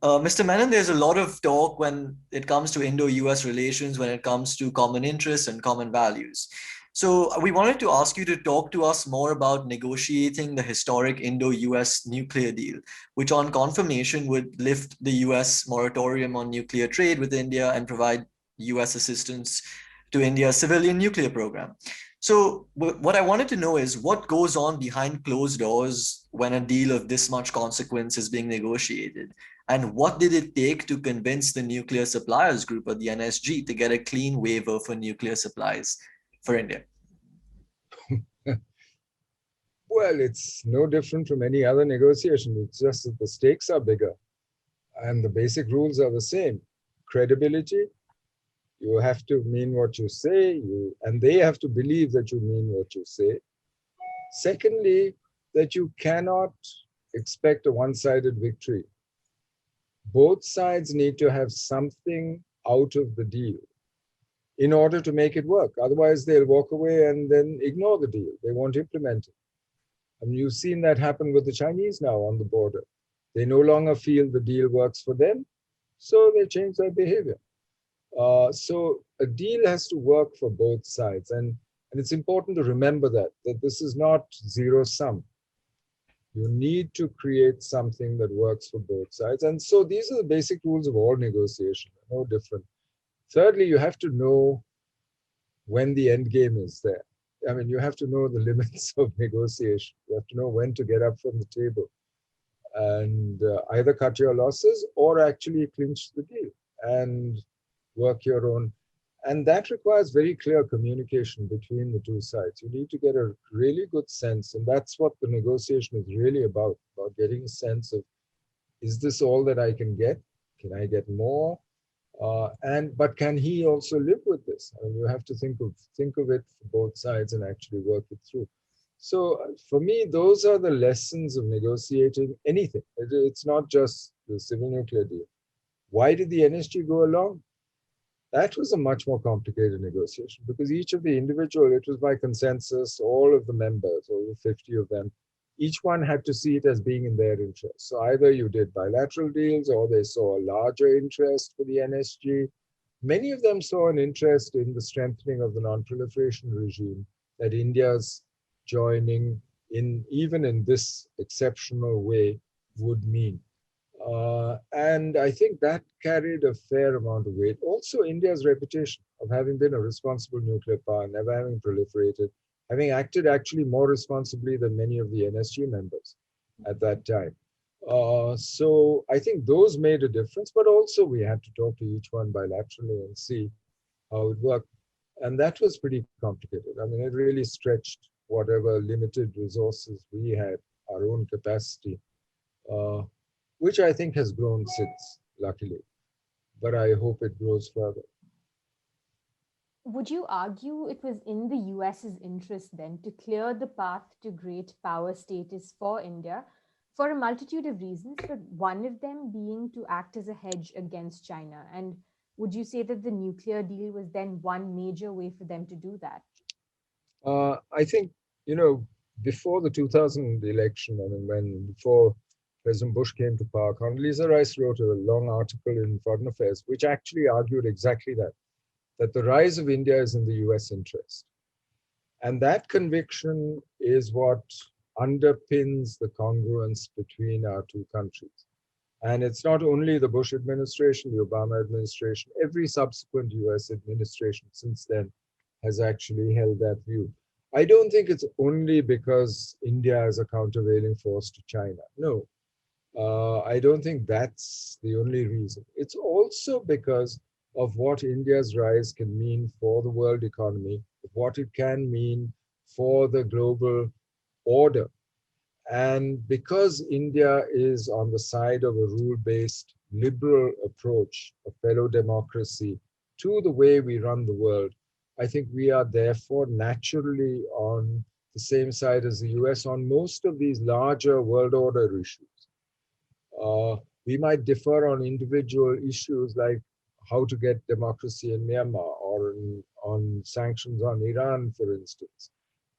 Mr. Menon, there's a lot of talk when it comes to Indo-US relations, when it comes to common interests and common values. So we wanted to ask you to talk to us more about negotiating the historic Indo-US nuclear deal, which on confirmation would lift the US moratorium on nuclear trade with India and provide US assistance to India's civilian nuclear program. So what I wanted to know is what goes on behind closed doors when a deal of this much consequence is being negotiated? And what did it take to convince the Nuclear Suppliers Group, or the NSG, to get a clean waiver for nuclear supplies for India? Well, it's no different from any other negotiation. It's just that the stakes are bigger and the basic rules are the same. Credibility, you have to mean what you say, and they have to believe that you mean what you say. Secondly, that you cannot expect a one-sided victory. Both sides need to have something out of the deal in order to make it work. Otherwise, they'll walk away and then ignore the deal. They won't implement it. I mean, you've seen that happen with the Chinese now on the border. They no longer feel the deal works for them, so they change their behavior. So a deal has to work for both sides, and it's important to remember that this is not zero sum. You need to create something that works for both sides, and so these are the basic rules of all negotiation. No different. Thirdly, you have to know when the end game is there. I mean, you have to know the limits of negotiation. You have to know when to get up from the table and either cut your losses or actually clinch the deal and work your own. And that requires very clear communication between the two sides. You need to get a really good sense, and that's what the negotiation is really about getting a sense of, is this all that I can get? Can I get more? But can he also live with this? I mean, you have to think of it for both sides and actually work it through. So for me, those are the lessons of negotiating anything. It's not just the civil nuclear deal. Why did the NSG go along? That was a much more complicated negotiation because each of the individual, it was by consensus, all of the members, over 50 of them, each one had to see it as being in their interest. So either you did bilateral deals or they saw a larger interest for the NSG. Many of them saw an interest in the strengthening of the non-proliferation regime that India's joining in, even in this exceptional way, would mean. And I think that carried a fair amount of weight. Also, India's reputation of having been a responsible nuclear power, never having proliferated, having acted actually more responsibly than many of the NSG members at that time. So I think those made a difference, but also we had to talk to each one bilaterally and see how it worked. And that was pretty complicated. I mean, it really stretched whatever limited resources we had, our own capacity. Uh, which I think has grown since, luckily. But I hope it grows further. Would you argue it was in the US's interest then to clear the path to great power status for India for a multitude of reasons, but one of them being to act as a hedge against China? And would you say that the nuclear deal was then one major way for them to do that? I think, before the 2000 election, I mean, before President Bush came to power, Condoleezza Rice wrote a long article in Foreign Affairs, which actually argued exactly that the rise of India is in the US interest. And that conviction is what underpins the congruence between our two countries. And it's not only the Bush administration, the Obama administration, every subsequent US administration since then has actually held that view. I don't think it's only because India is a countervailing force to China. No, I don't think that's the only reason. It's also because of what India's rise can mean for the world economy, what it can mean for the global order. And because India is on the side of a rule-based liberal approach, a fellow democracy to the way we run the world, I think we are therefore naturally on the same side as the US on most of these larger world order issues. We might differ on individual issues like how to get democracy in Myanmar or on sanctions on Iran, for instance.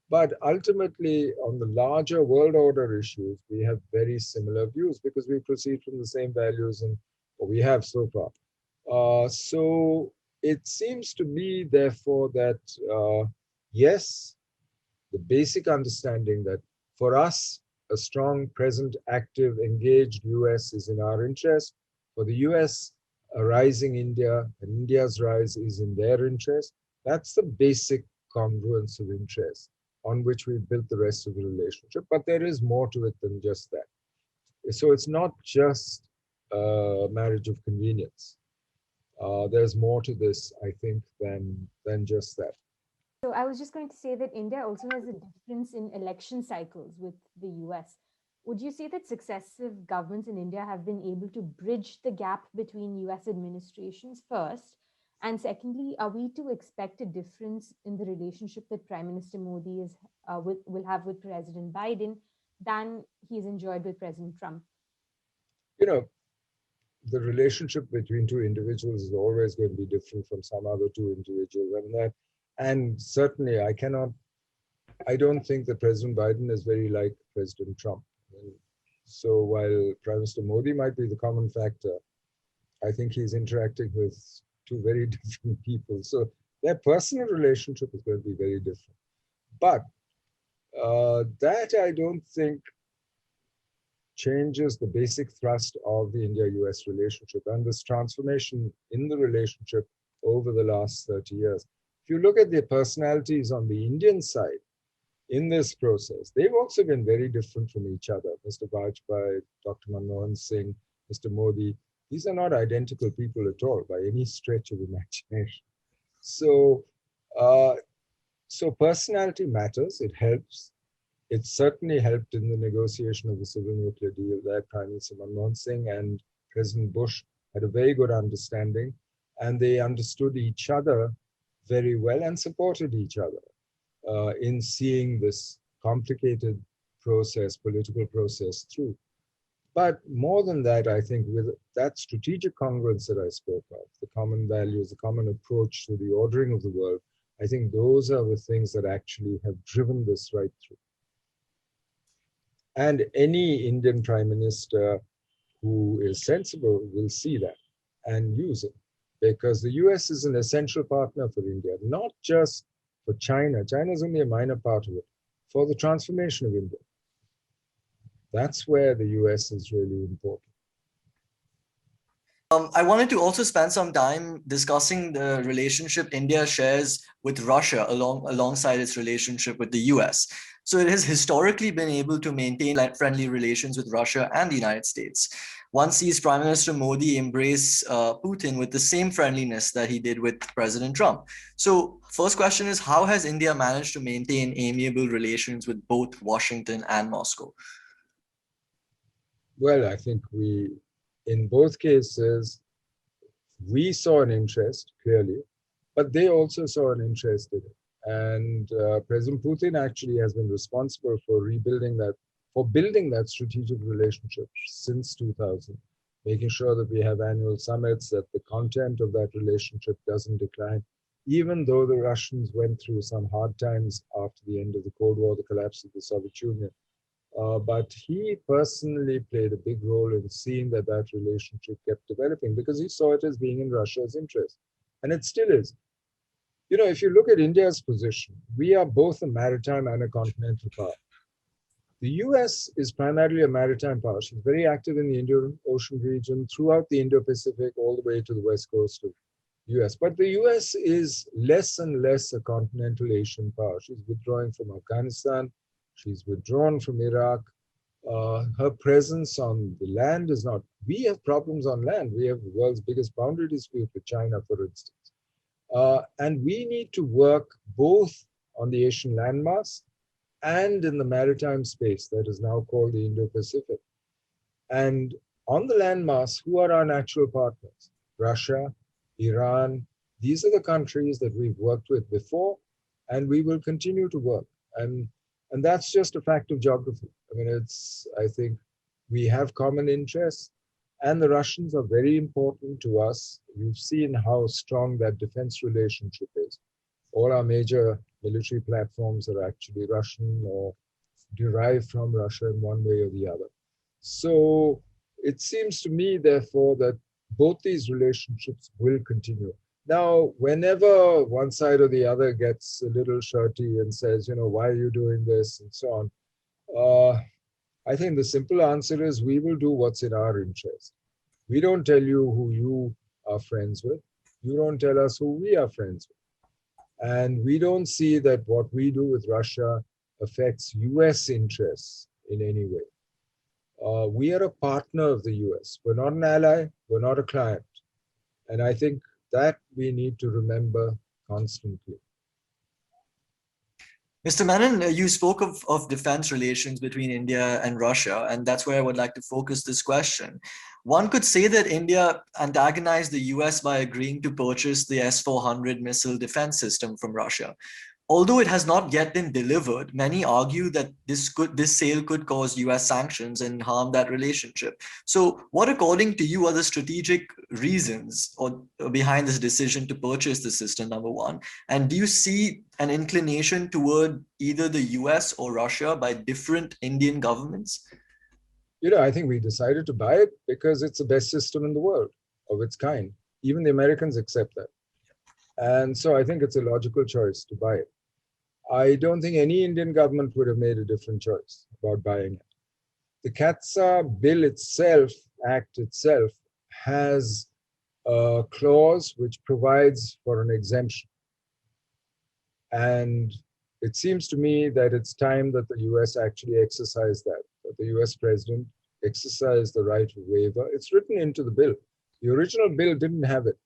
But ultimately, on the larger world order issues, we have very similar views because we proceed from the same values and what we have so far. So it seems to me, therefore, that yes, the basic understanding that for us, a strong, present, active, engaged US is in our interest. For the US, a rising India and India's rise is in their interest. That's the basic congruence of interest on which we built the rest of the relationship. But there is more to it than just that. So it's not just a marriage of convenience. There's more to this, I think, than just that. So I was just going to say that India also has a difference in election cycles with the US. Would you say that successive governments in India have been able to bridge the gap between US administrations first, And secondly, are we to expect a difference in the relationship that Prime Minister Modi will have with President Biden than he's enjoyed with President Trump? You know, the relationship between two individuals is always going to be different from some other two individuals. And certainly I don't think that President Biden is very like President Trump. And so while Prime Minister Modi might be the common factor, I think he's interacting with two very different people. So their personal relationship is going to be very different. But that I don't think changes the basic thrust of the India-US relationship and this transformation in the relationship over the last 30 years. If you look at the personalities on the Indian side in this process, they've also been very different from each other. Mr. Vajpayee, Dr. Manmohan Singh, Mr. Modi, these are not identical people at all by any stretch of imagination. So, so personality matters, it helps. It certainly helped in the negotiation of the civil nuclear deal that Prime Minister Manmohan Singh and President Bush had a very good understanding, and they understood each other very well and supported each other in seeing this complicated process, political process through. But more than that, I think with that strategic congruence that I spoke of, the common values, the common approach to the ordering of the world, I think those are the things that actually have driven this right through. And any Indian Prime Minister who is sensible will see that and use it. Because the US is an essential partner for India, not just for China. China is only a minor part of it, for the transformation of India. That's where the US is really important. I wanted to also spend some time discussing the relationship India shares with Russia alongside its relationship with the US. So it has historically been able to maintain friendly relations with Russia and the United States. One sees Prime Minister Modi embrace Putin with the same friendliness that he did with President Trump. So first question is, how has India managed to maintain amiable relations with both Washington and Moscow? Well, I think in both cases, we saw an interest, clearly, but they also saw an interest in it. And President Putin actually has been responsible for building that strategic relationship since 2000, making sure that we have annual summits, that the content of that relationship doesn't decline, even though the Russians went through some hard times after the end of the Cold War, the collapse of the Soviet Union. But he personally played a big role in seeing that that relationship kept developing because he saw it as being in Russia's interest. And it still is. You know, if you look at India's position, we are both a maritime and a continental power. The US is primarily a maritime power. She's very active in the Indian Ocean region, throughout the Indo-Pacific, all the way to the west coast of the US. But the US is less and less a continental Asian power. She's withdrawing from Afghanistan. She's withdrawn from Iraq. Her presence on the land is not. We have problems on land. We have the world's biggest boundary dispute with China, for instance. And we need to work both on the Asian landmass and in the maritime space that is now called the Indo-Pacific. And on the landmass, who are our natural partners? Russia, Iran. These are the countries that we've worked with before, and we will continue to work. And that's just a fact of geography. I mean, I think we have common interests, and the Russians are very important to us. We've seen how strong that defense relationship is. All our major military platforms are actually Russian or derived from Russia in one way or the other. So it seems to me, therefore, that both these relationships will continue. Now, whenever one side or the other gets a little shirty and says, you know, why are you doing this and so on, I think the simple answer is we will do what's in our interest. We don't tell you who you are friends with. You don't tell us who we are friends with. And we don't see that what we do with Russia affects US interests in any way. We are a partner of the US. We're not an ally. We're not a client. And I think that we need to remember constantly. Mr. Menon, you spoke of defense relations between India and Russia, and that's where I would like to focus this question. One could say that India antagonized the US by agreeing to purchase the S-400 missile defense system from Russia. Although it has not yet been delivered, many argue that this sale could cause US sanctions and harm that relationship. So what, according to you, are the strategic reasons or behind this decision to purchase the system, number one? And do you see an inclination toward either the US or Russia by different Indian governments? I think we decided to buy it because it's the best system in the world of its kind. Even the Americans accept that. And so I think it's a logical choice to buy it. I don't think any Indian government would have made a different choice about buying it. The CATSA bill itself, act itself, has a clause which provides for an exemption. And it seems to me that it's time that the US actually exercise that the US president exercised the right of waiver. It's written into the bill. The original bill didn't have it.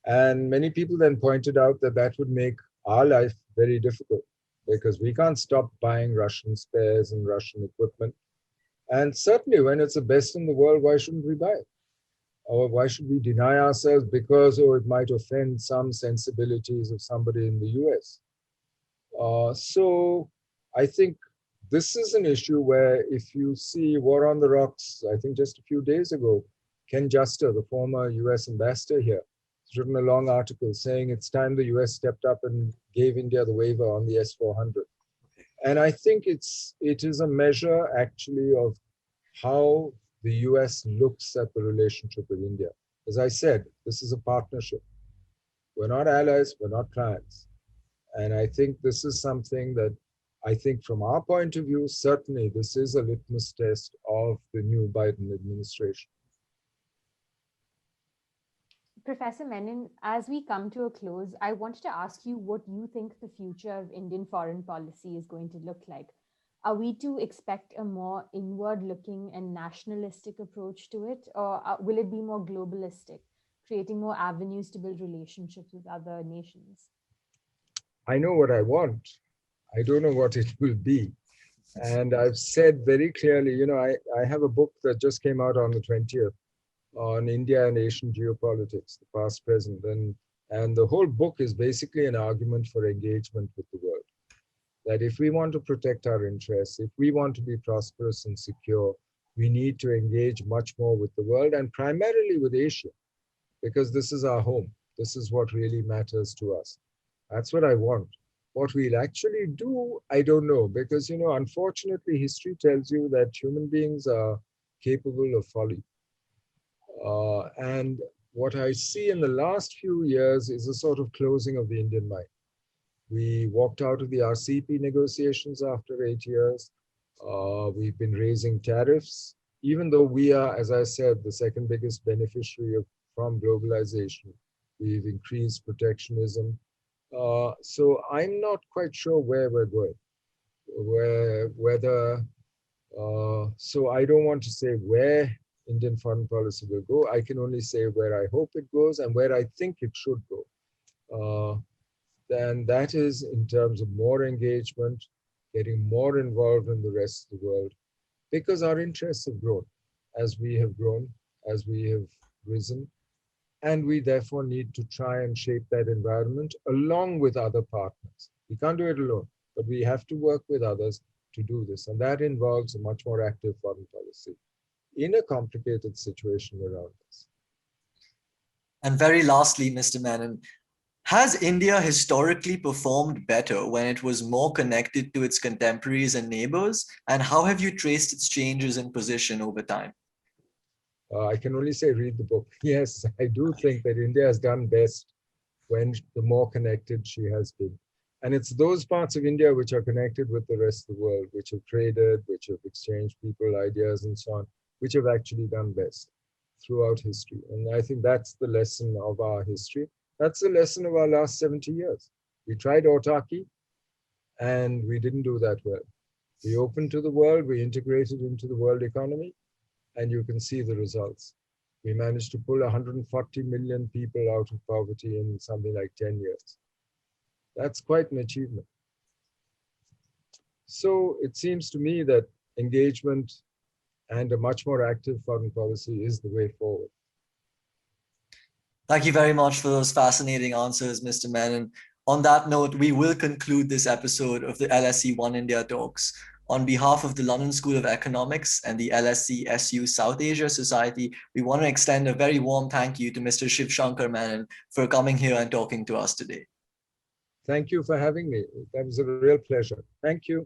And many people then pointed out that that would make our life very difficult because we can't stop buying Russian spares and Russian equipment. And certainly when it's the best in the world, why shouldn't we buy it? Or why should we deny ourselves because, it might offend some sensibilities of somebody in the US? So I think this is an issue where if you see War on the Rocks, I think just a few days ago, Ken Juster, the former US ambassador here, has written a long article saying it's time the US stepped up and gave India the waiver on the S-400. And I think it is a measure actually of how the US looks at the relationship with India. As I said, this is a partnership. We're not allies, we're not clients. And I think this is something that I think from our point of view, certainly this is a litmus test of the new Biden administration. Professor Menon, as we come to a close, I wanted to ask you what you think the future of Indian foreign policy is going to look like. Are we to expect a more inward-looking and nationalistic approach to it, or will it be more globalistic, creating more avenues to build relationships with other nations? I know what I want. I don't know what it will be. And I've said very clearly, I have a book that just came out on the 20th on India and Asian geopolitics, the past, present. And the whole book is basically an argument for engagement with the world. That if we want to protect our interests, if we want to be prosperous and secure, we need to engage much more with the world and primarily with Asia, because this is our home. This is what really matters to us. That's what I want. What we'll actually do, I don't know, because, unfortunately, history tells you that human beings are capable of folly. And what I see in the last few years is a sort of closing of the Indian mind. We walked out of the RCP negotiations after 8 years. We've been raising tariffs, even though we are, as I said, the second biggest beneficiary from globalization. We've increased protectionism. So I'm not quite sure where we're going, so I don't want to say where Indian foreign policy will go. I can only say where I hope it goes and where I think it should go. Then that is in terms of more engagement, getting more involved in the rest of the world, because our interests have grown, as we have grown, as we have risen. And we therefore need to try and shape that environment along with other partners. We can't do it alone, but we have to work with others to do this. And that involves a much more active foreign policy in a complicated situation around us. And very lastly, Mr. Menon, has India historically performed better when it was more connected to its contemporaries and neighbors? And how have you traced its changes in position over time? I can only say read the book. Yes, I do think that India has done best when the more connected she has been. And it's those parts of India which are connected with the rest of the world, which have traded, which have exchanged people, ideas, and so on, which have actually done best throughout history. And I think that's the lesson of our history. That's the lesson of our last 70 years. We tried autarky, and we didn't do that well. We opened to the world, we integrated into the world economy, and you can see the results. We managed to pull 140 million people out of poverty in something like 10 years. That's quite an achievement. So it seems to me that engagement and a much more active foreign policy is the way forward. Thank you very much for those fascinating answers, Mr. Menon. On that note, we will conclude this episode of the LSE One India Talks. On behalf of the London School of Economics and the LSE SU South Asia Society, we want to extend a very warm thank you to Mr. Shivshankar Menon for coming here and talking to us today. Thank you for having me. That was a real pleasure. Thank you.